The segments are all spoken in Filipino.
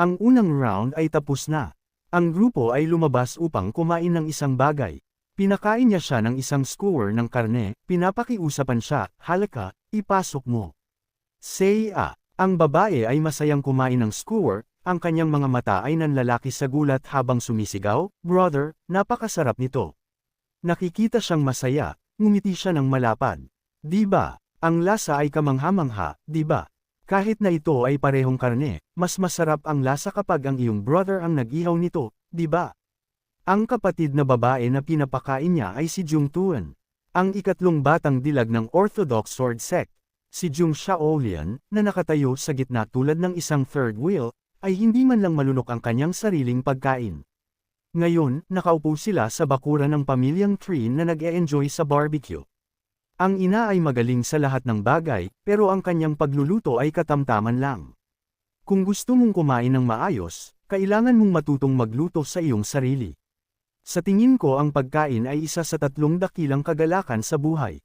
Ang unang round ay tapos na. Ang grupo ay lumabas upang kumain ng isang bagay. Pinakain niya siya ng isang skewer ng karne, pinapakiusapan siya, halika, ipasok mo. Seiya. Ang babae ay masayang kumain ng skewer, ang kanyang mga mata ay nanlalaki sa gulat habang sumisigaw, brother, napakasarap nito. Nakikita siyang masaya, ngumiti siya ng malapad. Di ba? Ang lasa ay kamangha-mangha, di ba? Kahit na ito ay parehong karne, mas masarap ang lasa kapag ang iyong brother ang nag-ihaw nito, di ba? Ang kapatid na babae na pinapakain niya ay si Jung Tuan. Ang ikatlong batang dilag ng Orthodox Sword Sect. Si Jung Shaolian, na nakatayo sa gitna tulad ng isang third wheel, ay hindi man lang malunok ang kanyang sariling pagkain. Ngayon, nakaupo sila sa bakuran ng pamilyang Tree na nag-e-enjoy sa barbecue. Ang ina ay magaling sa lahat ng bagay, pero ang kanyang pagluluto ay katamtaman lang. Kung gusto mong kumain ng maayos, kailangan mong matutong magluto sa iyong sarili. Sa tingin ko ang pagkain ay isa sa 3 dakilang kagalakan sa buhay.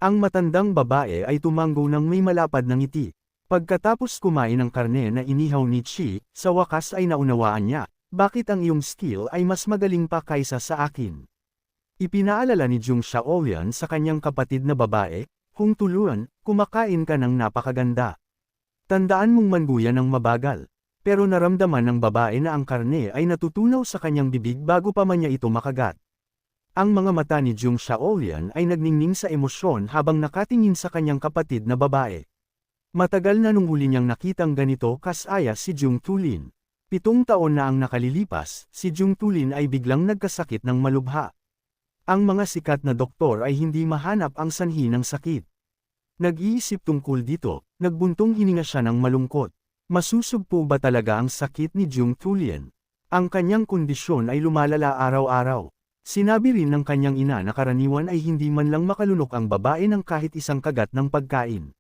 Ang matandang babae ay tumanggo ng may malapad na ngiti. Pagkatapos kumain ng karne na inihaw ni Chi, sa wakas ay naunawaan niya, bakit ang iyong skill ay mas magaling pa kaysa sa akin. Ipinaalala ni Jung Shaolian sa kanyang kapatid na babae, kung tuluan, kumakain ka ng napakaganda. Tandaan mong manguya ng mabagal. Pero naramdaman ng babae na ang karne ay natutunaw sa kanyang bibig bago pa man niya ito makagat. Ang mga mata ni Jung Shaolian ay nagningning sa emosyon habang nakatingin sa kanyang kapatid na babae. Matagal na nung huli niyang nakitang ganito kasaya si Jung Tulin. 7 taon na ang nakalilipas, si Jung Tulin ay biglang nagkasakit ng malubha. Ang mga sikat na doktor ay hindi mahanap ang sanhi ng sakit. Nag-iisip tungkol dito, nagbuntong hininga siya ng malungkot. Masusugpo ba talaga ang sakit ni Jung Tulin? Ang kanyang kondisyon ay lumalala araw-araw. Sinabi rin ng kanyang ina na karaniwan ay hindi man lang makalunok ang babae ng kahit isang kagat ng pagkain.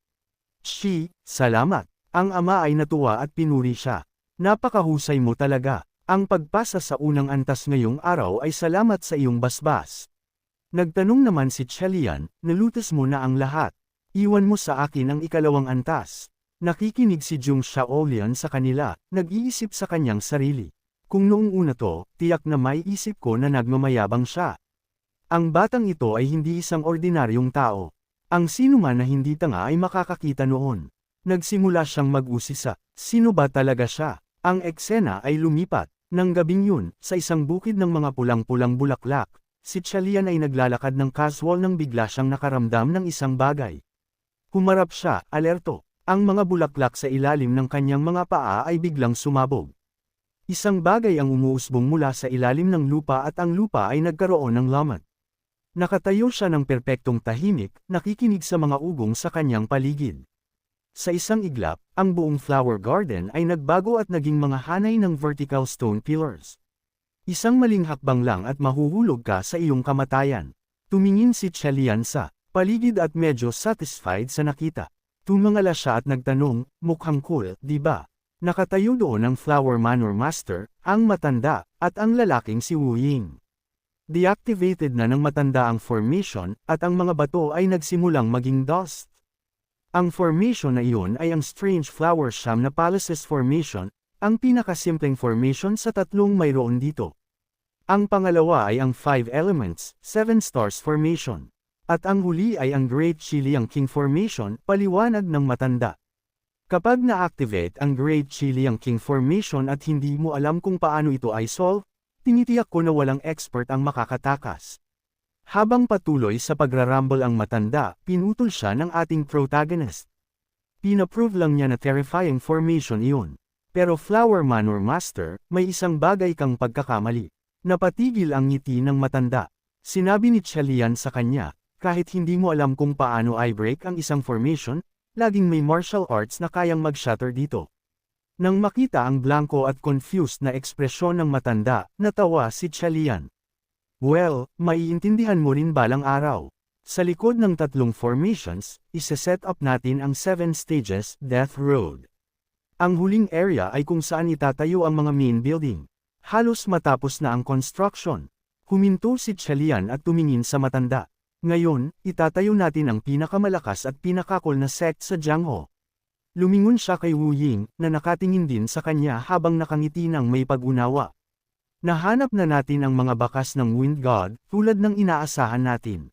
Shi, salamat. Ang ama ay natuwa at pinuri siya. Napakahusay mo talaga. Ang pagpasa sa unang antas ngayong araw ay salamat sa iyong basbas. Nagtanong naman si Chelian, nalutas mo na ang lahat. Iwan mo sa akin ang ikalawang antas. Nakikinig si Jung Shaolian sa kanila, nag-iisip sa kanyang sarili. Kung noong una to, tiyak na may isip ko na nagmamayabang siya. Ang batang ito ay hindi isang ordinaryong tao. Ang sino man na hindi tanga ay makakakita noon. Nagsimula siyang mag-usisa, sino ba talaga siya? Ang eksena ay lumipat. Nang gabing yun, sa isang bukid ng mga pulang-pulang bulaklak, si Chalian ay naglalakad ng casual nang bigla siyang nakaramdam ng isang bagay. Humarap siya, alerto. Ang mga bulaklak sa ilalim ng kanyang mga paa ay biglang sumabog. Isang bagay ang umuusbong mula sa ilalim ng lupa at ang lupa ay nagkaroon ng lamat. Nakatayo siya ng perpektong tahimik, nakikinig sa mga ugong sa kanyang paligid. Sa isang iglap, ang buong flower garden ay nagbago at naging mga hanay ng vertical stone pillars. Isang maling hakbang lang at mahuhulog ka sa iyong kamatayan. Tumingin si Chelian sa paligid at medyo satisfied sa nakita. Tumangala siya at nagtanong, mukhang cool, di ba? Nakatayo doon ang Flower Manor Master, ang matanda, at ang lalaking si Wu Ying. Deactivated na ng matanda ang formation, at ang mga bato ay nagsimulang maging dust. Ang formation na iyon ay ang Strange Flower Sham na Palaces Formation, ang pinakasimpleng formation sa 3 mayroon dito. Ang pangalawa ay ang 5 Elements, 7 Stars Formation. At ang huli ay ang Great Chilean King Formation, paliwanag ng matanda. Kapag na-activate ang Great Chilean King Formation at hindi mo alam kung paano ito ay solve, tinitiyak ko na walang expert ang makakatakas. Habang patuloy sa pagrarumble ang matanda, pinutol siya ng ating protagonist. Pinaprove lang niya na terrifying formation iyon. Pero Flower Manor Master, may isang bagay kang pagkakamali. Napatigil ang ngiti ng matanda. Sinabi ni Chelian sa kanya, kahit hindi mo alam kung paano i-break ang isang formation, laging may martial arts na kayang mag-shatter dito. Nang makita ang blanco at confused na ekspresyon ng matanda, natawa si Chelian. Well, maiintindihan mo rin balang araw. Sa likod ng 3 formations, isa-set up natin ang 7 stages, Death Road. Ang huling area ay kung saan itatayo ang mga main building. Halos matapos na ang construction. Huminto si Chelian at tumingin sa matanda. Ngayon, itatayo natin ang pinakamalakas at pinakakol na sect sa Jiangho. Lumingon siya kay Wu Ying, na nakatingin din sa kanya habang nakangiti ng may pag-unawa. Nahanap na natin ang mga bakas ng Wind God, tulad ng inaasahan natin.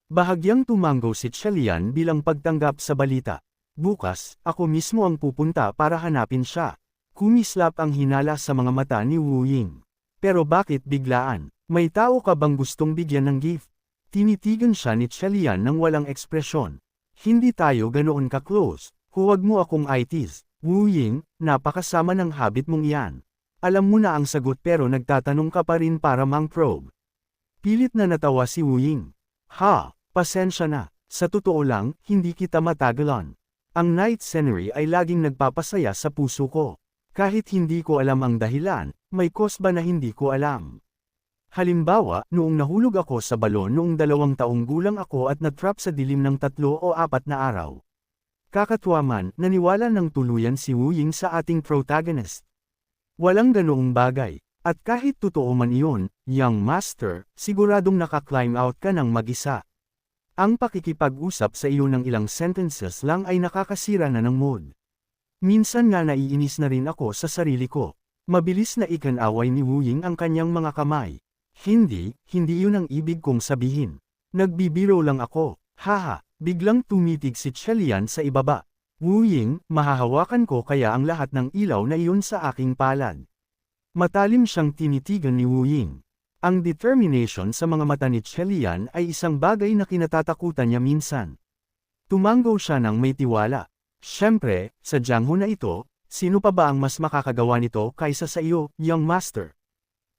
Bahagyang tumango si Chalian bilang pagtanggap sa balita. Bukas, ako mismo ang pupunta para hanapin siya. Kumislap ang hinala sa mga mata ni Wu Ying. Pero bakit biglaan? May tao ka bang gustong bigyan ng gift? Tinitigan siya ni Chalian ng walang ekspresyon. Hindi tayo ganoon ka-close. Huwag mo akong itis. Wu Ying, napakasama ng habit mong iyan. Alam mo na ang sagot pero nagtatanong ka pa rin para mang-probe. Pilit na natawa si Wu Ying. Ha, pasensya na. Sa totoo lang, hindi kita matagalan. Ang night scenery ay laging nagpapasaya sa puso ko. Kahit hindi ko alam ang dahilan, may cause ba na hindi ko alam. Halimbawa, noong nahulog ako sa balon noong 2 taong gulang ako at na-trap sa dilim ng 3 o 4 na araw. Kakatuwa man, naniwala ng tuluyan si Wu Ying sa ating protagonist. Walang ganoong bagay. At kahit totoo man iyon, young master, siguradong naka-climb out ka ng mag-isa. Ang pakikipag-usap sa iyo ng ilang sentences lang ay nakakasira na ng mood. Minsan nga naiinis na rin ako sa sarili ko. Mabilis na ikan-away ni Wu Ying ang kanyang mga kamay. Hindi yun ang ibig kong sabihin. Nagbibiro lang ako. Haha, biglang tumitig si Chalian sa ibaba. Wu Ying, mahahawakan ko kaya ang lahat ng ilaw na iyon sa aking palad. Matalim siyang tinitigan ni Wu Ying. Ang determination sa mga mata ni Chalian ay isang bagay na kinatatakutan niya minsan. Tumango siya ng may tiwala. Siyempre, sa Jianghu na ito, sino pa ba ang mas makakagawa nito kaysa sa iyo, young master?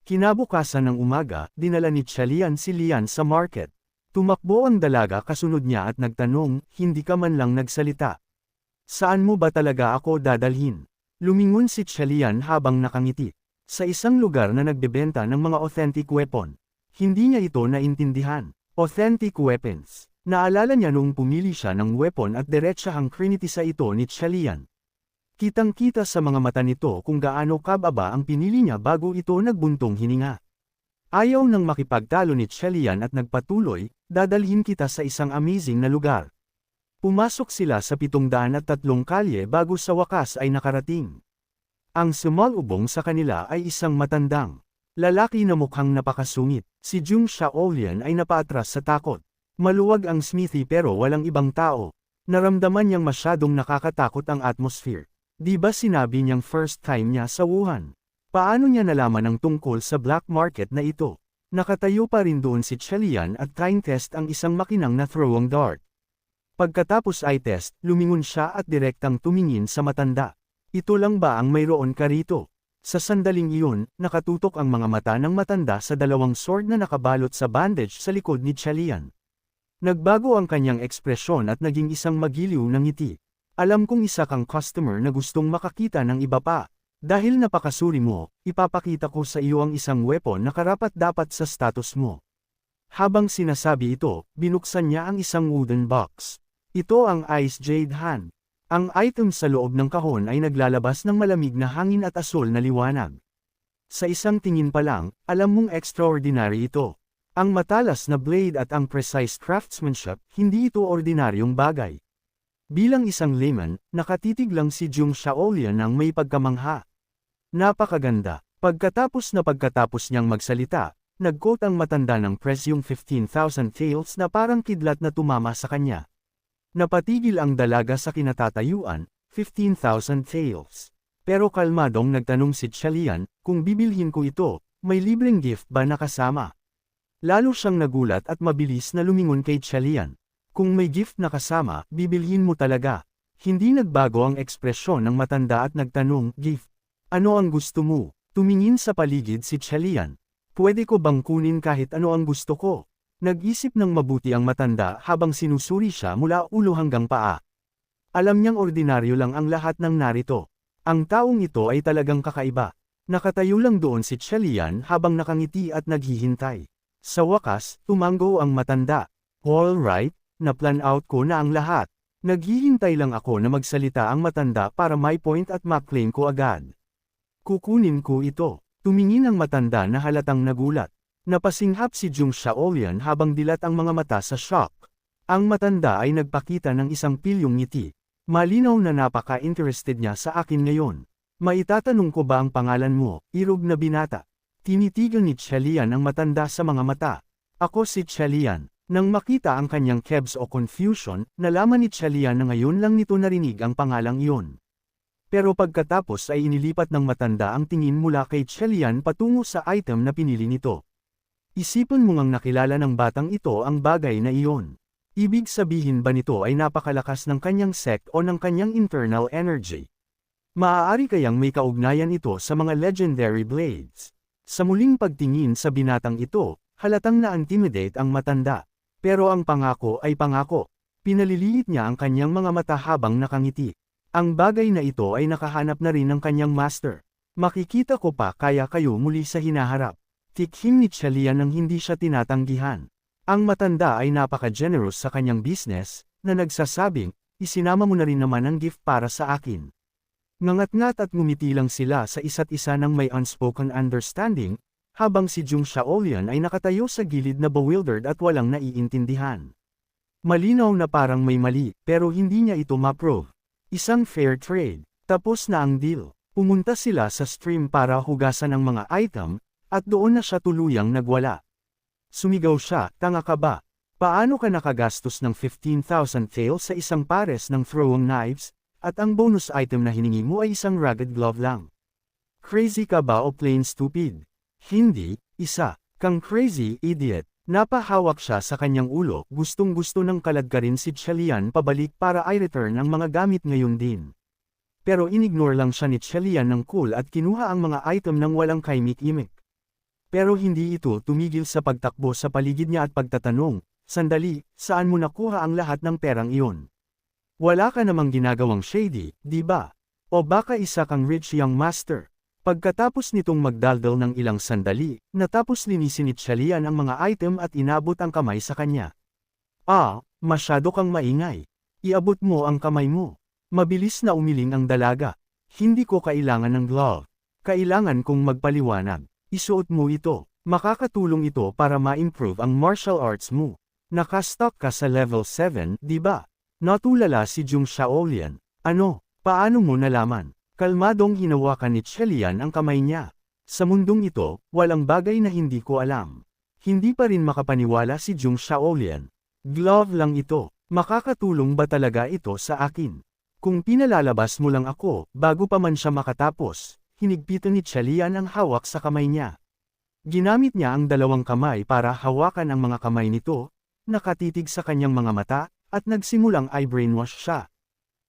Kinabukasan ng umaga, dinala ni Chalian si Lian sa market. Tumakbo ang dalaga kasunod niya at nagtanong, hindi ka man lang nagsalita. Saan mo ba talaga ako dadalhin? Lumingon si Chalian habang nakangiti. Sa isang lugar na nagbebenta ng mga authentic weapon. Hindi niya ito naintindihan. Authentic weapons. Naalala niya noong pumili siya ng weapon at diretsahang krinitisa ito ni Chalian. Kitang-kita sa mga mata nito kung gaano kababa ang pinili niya bago ito nagbuntong hininga. Ayaw nang makipagtalo ni Chalian at nagpatuloy, dadalhin kita sa isang amazing na lugar. Pumasok sila sa 703 kalye bago sa wakas ay nakarating. Ang sumalubong sa kanila ay isang matandang lalaki na mukhang napakasungit. Si Jung Shaolian ay napaatras sa takot. Maluwag ang smithy pero walang ibang tao. Naramdaman niyang masyadong nakakatakot ang atmosphere. Di ba sinabi niyang first time niya sa Wuhan? Paano niya nalaman ang tungkol sa black market na ito? Nakatayo pa rin doon si Chalian at trying test ang isang makinang na throwing dart. Pagkatapos eye test, lumingon siya at direktang tumingin sa matanda. Ito lang ba ang mayroon ka rito? Sa sandaling iyon, nakatutok ang mga mata ng matanda sa 2 sword na nakabalot sa bandage sa likod ni Chalian. Nagbago ang kanyang ekspresyon at naging isang magiliw na ngiti. Alam kong isa kang customer na gustong makakita ng iba pa. Dahil napakasuri mo, ipapakita ko sa iyo ang isang weapon na karapat-dapat sa status mo. Habang sinasabi ito, binuksan niya ang isang wooden box. Ito ang Ice Jade Hand. Ang item sa loob ng kahon ay naglalabas ng malamig na hangin at asul na liwanag. Sa isang tingin pa lang, alam mong extraordinary ito. Ang matalas na blade at ang precise craftsmanship, hindi ito ordinaryong bagay. Bilang isang layman, nakatitig lang si Jung Shaolian ng may pagkamangha. Napakaganda. Pagkatapos niyang magsalita, nag-quote ang matanda ng presyong 15,000 taels na parang kidlat na tumama sa kanya. Napatigil ang dalaga sa kinatatayuan, 15,000 taels. Pero kalmadong nagtanong si Chalian, kung bibilhin ko ito, may libreng gift ba nakasama? Lalo siyang nagulat at mabilis na lumingon kay Chalian. Kung may gift na kasama, bibilhin mo talaga. Hindi nagbago ang ekspresyon ng matanda at nagtanong, gift. Ano ang gusto mo? Tumingin sa paligid si Chalian. Pwede ko bang kunin kahit ano ang gusto ko? Nag-isip ng mabuti ang matanda habang sinusuri siya mula ulo hanggang paa. Alam niyang ordinaryo lang ang lahat ng narito. Ang taong ito ay talagang kakaiba. Nakatayo lang doon si Chalian habang nakangiti at naghihintay. Sa wakas, tumango ang matanda. All right, na-plan out ko na ang lahat. Naghihintay lang ako na magsalita ang matanda para may point at ma-claim ko agad. Kukunin ko ito. Tumingin ang matanda na halatang nagulat. Napasinghap si Jung Shaolian habang dilat ang mga mata sa shock. Ang matanda ay nagpakita ng isang pilyong ngiti. Malinaw na napaka-interested niya sa akin ngayon. Maitatanong ko ba ang pangalan mo, irog na binata? Tinitigil ni Chelian ang matanda sa mga mata. Ako si Chelian. Nang makita ang kanyang kebs o confusion, nalaman ni Chelian na ngayon lang nito narinig ang pangalang iyon. Pero pagkatapos ay inilipat ng matanda ang tingin mula kay Chelian patungo sa item na pinili nito. Isipin mo ngang nakilala ng batang ito ang bagay na iyon. Ibig sabihin ba nito ay napakalakas ng kanyang sect o ng kanyang internal energy? Maaari kayang may kaugnayan ito sa mga legendary blades. Sa muling pagtingin sa binatang ito, halatang na-intimidate ang matanda. Pero ang pangako ay pangako. Pinaliliit niya ang kanyang mga mata habang nakangiti. Ang bagay na ito ay nakahanap na rin ng kanyang master. Makikita ko pa kaya kayo muli sa hinaharap. Tikhim ni Chelian nang hindi siya tinatanggihan. Ang matanda ay napaka-generous sa kanyang business, na nagsasabing, isinama mo na rin naman ang gift para sa akin. Ngangat-ngat at ngumiti lang sila sa isa't isa ng may unspoken understanding, habang si Jung Shaolian ay nakatayo sa gilid na bewildered at walang naiintindihan. Malinaw na parang may mali, pero hindi niya ito ma-prove. Isang fair trade. Tapos na ang deal. Pumunta sila sa stream para hugasan ang mga item, at doon na siya tuluyang nagwala. Sumigaw siya, tanga ka ba? Paano ka nakagastos ng 15,000 taels sa isang pares ng throwing knives, at ang bonus item na hiningi mo ay isang ragged glove lang? Crazy ka ba o plain stupid? Hindi, isa, kang crazy idiot. Napahawak siya sa kanyang ulo, gustong-gusto ng kaladkarin si Chelian pabalik para i-return ang mga gamit ngayon din. Pero inignore lang siya ni Chelian ng cool at kinuha ang mga item ng walang kaimik-imik. Pero hindi ito tumigil sa pagtakbo sa paligid niya at pagtatanong, sandali, saan mo nakuha ang lahat ng perang iyon? Wala ka namang ginagawang shady, di ba? O baka isa kang rich young master? Pagkatapos nitong magdaldal ng ilang sandali, natapos linisin ni Chelian ang mga item at inabot ang kamay sa kanya. Masyado kang maingay. Iabot mo ang kamay mo. Mabilis na umiling ang dalaga. Hindi ko kailangan ng glove. Kailangan kong magpaliwanag. Isuot mo ito. Makakatulong ito para ma-improve ang martial arts mo. Nakastock ka sa level 7, di ba? Natulala si Jung Shaolian. Ano? Paano mo nalaman? Kalmadong hinawakan ni Chelian ang kamay niya. Sa mundong ito, walang bagay na hindi ko alam. Hindi pa rin makapaniwala si Jung Shaolian. Glove lang ito. Makakatulong ba talaga ito sa akin? Kung pinalalabas mo lang ako, bago pa man siya makatapos, hinigpitan ni Chelian ang hawak sa kamay niya. Ginamit niya ang dalawang kamay para hawakan ang mga kamay nito, nakatitig sa kanyang mga mata, at nagsimulang i-brainwash siya.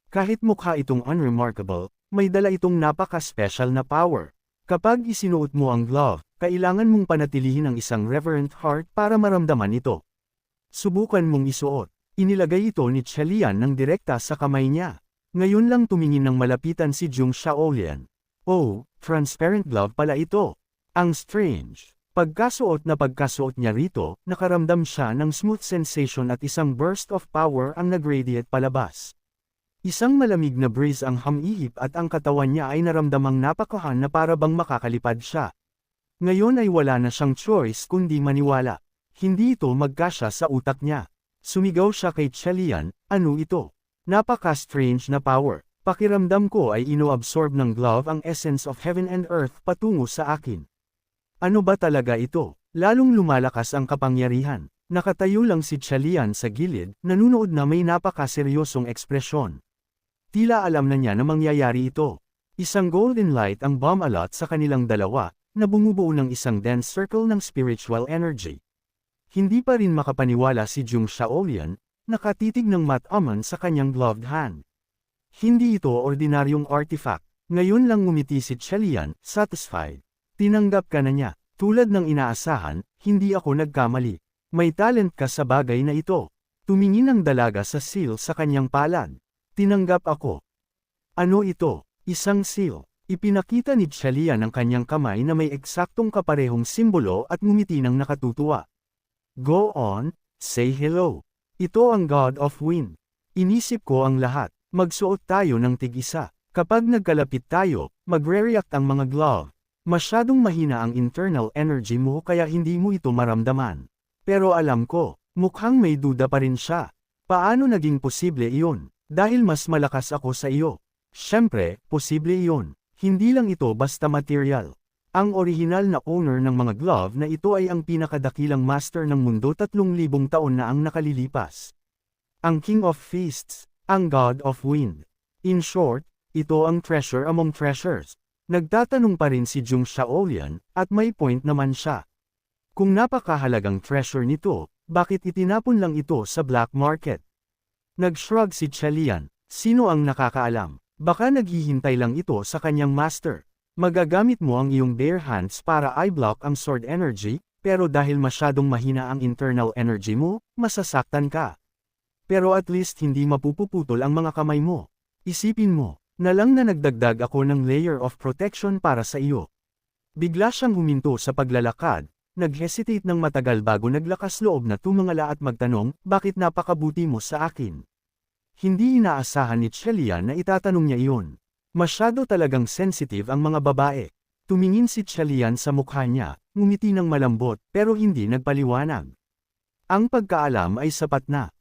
Kahit mukha itong unremarkable, may dala itong napaka-special na power. Kapag isinuot mo ang glove, kailangan mong panatilihin ang isang reverent heart para maramdaman ito. Subukan mong isuot. Inilagay ito ni Chelian ng direkta sa kamay niya. Ngayon lang tumingin ng malapitan si Jung Shaolian. Oh, transparent glove pala ito. Ang strange. Pagkasuot niya rito, nakaramdam siya ng smooth sensation at isang burst of power ang nag-radiate palabas. Isang malamig na breeze ang humihip at ang katawan niya ay naramdamang napakahan na para bang makakalipad siya. Ngayon ay wala na siyang choice kundi maniwala. Hindi ito magkasya sa utak niya. Sumigaw siya kay Chelian, ano ito? Napaka-strange na power. Pakiramdam ko ay inoabsorb ng glove ang essence of heaven and earth patungo sa akin. Ano ba talaga ito? Lalong lumalakas ang kapangyarihan. Nakatayo lang si Chelian sa gilid, nanunood na may napakaseryosong ekspresyon. Tila alam na niya na mangyayari ito. Isang golden light ang bumalot sa kanilang dalawa, na bumubuo ng isang dense circle ng spiritual energy. Hindi pa rin makapaniwala si Jung Shaolian, nakatitig ng mat-aman sa kanyang gloved hand. Hindi ito ordinaryong artifact. Ngayon lang ngumiti si Chelian, satisfied. Tinanggap ka na niya. Tulad ng inaasahan, hindi ako nagkamali. May talent ka sa bagay na ito. Tumingin ang dalaga sa seal sa kanyang palad. Tinanggap ako. Ano ito? Isang seal. Ipinakita ni Chelian ang kanyang kamay na may eksaktong kaparehong simbolo at ngumiti ng nakatutuwa. Go on, say hello. Ito ang God of Wind. Inisip ko ang lahat. Magsuot tayo ng tig-isa. Kapag nagkalapit tayo, magre-react ang mga glove. Masyadong mahina ang internal energy mo kaya hindi mo ito maramdaman. Pero alam ko, mukhang may duda pa rin siya. Paano naging posible iyon? Dahil mas malakas ako sa iyo. Siyempre, posible iyon. Hindi lang ito basta material. Ang orihinal na owner ng mga glove na ito ay ang pinakadakilang master ng mundo 3,000 taon na ang nakalilipas. Ang King of Feasts, ang God of Wind. In short, ito ang treasure among treasures. Nagtatanong pa rin si Jung Shaolyan, at may point naman siya. Kung napakahalagang treasure nito, bakit itinapon lang ito sa black market? Nag-shrug si Chalian, sino ang nakakaalam? Baka naghihintay lang ito sa kanyang master. Magagamit mo ang iyong bare hands para i-block ang sword energy, pero dahil masyadong mahina ang internal energy mo, masasaktan ka. Pero at least hindi mapupuputol ang mga kamay mo. Isipin mo, na lang na nagdagdag ako ng layer of protection para sa iyo. Bigla siyang huminto sa paglalakad, nag-hesitate ng matagal bago naglakas loob na tumangala at magtanong, bakit napakabuti mo sa akin? Hindi inaasahan ni Chalian na itatanong niya iyon. Masyado talagang sensitive ang mga babae. Tumingin si Chalian sa mukha niya, ngumiti ng malambot, pero hindi nagpaliwanag. Ang pagkaalam ay sapat na.